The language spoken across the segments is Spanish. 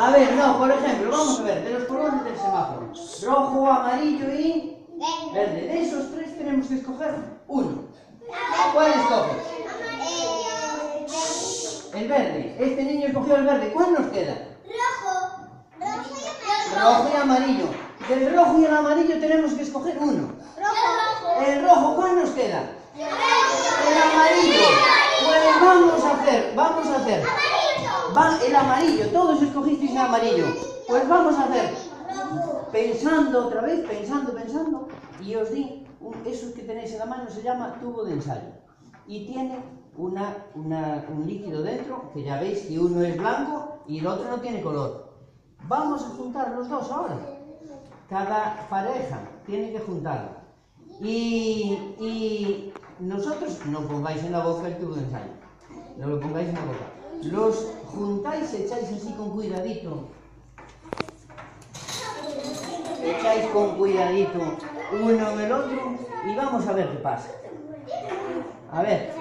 A ver, no, por ejemplo, vamos a ver, de los colores del semáforo. Rojo, amarillo y verde. De esos tres tenemos que escoger uno. ¿Cuál escoges? El verde. Este niño escogió el verde. ¿Cuál nos queda? Rojo y amarillo. Del rojo y el amarillo tenemos que escoger uno. El rojo, ¿cuál nos queda? El amarillo. Pues vamos a hacer. El amarillo, todos escogisteis el amarillo. Pues vamos a hacer, pensando otra vez, pensando, y os di, esos que tenéis en la mano se llama tubo de ensayo. Y tiene un líquido dentro, que ya veis que uno es blanco y el otro no tiene color. Vamos a juntar los dos ahora. Cada pareja tiene que juntarlo. Y nosotros no pongáis en la boca el tubo de ensayo. No lo pongáis en la boca. Los juntáis, echáis así con cuidadito. Echáis con cuidadito uno en el otro y vamos a ver qué pasa. A ver.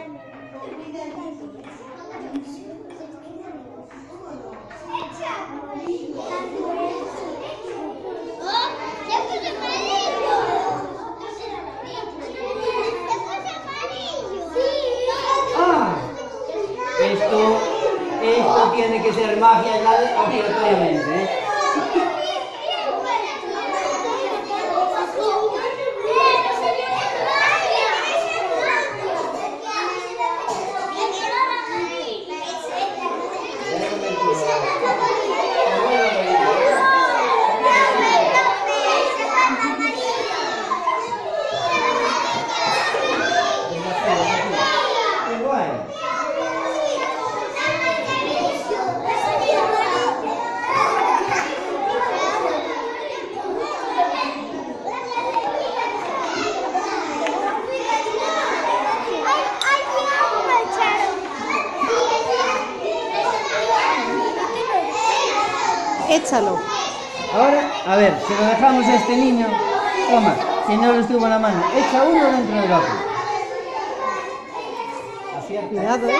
Esto tiene que ser magia ya obligatoriamente, ¿eh? Échalo. Ahora, a ver, si lo dejamos a este niño, toma, si no lo estuvo en la mano, echa uno dentro del otro. Acierta. Cuidado, ¿eh?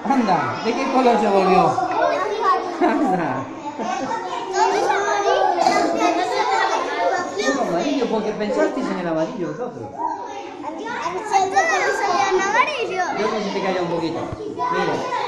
Anda, ¿de qué color se volvió? Anda. Es amarillo, porque pensasteis en el amarillo vosotros. ¿Se te amarillo? Yo necesito que haya un poquito. Mira.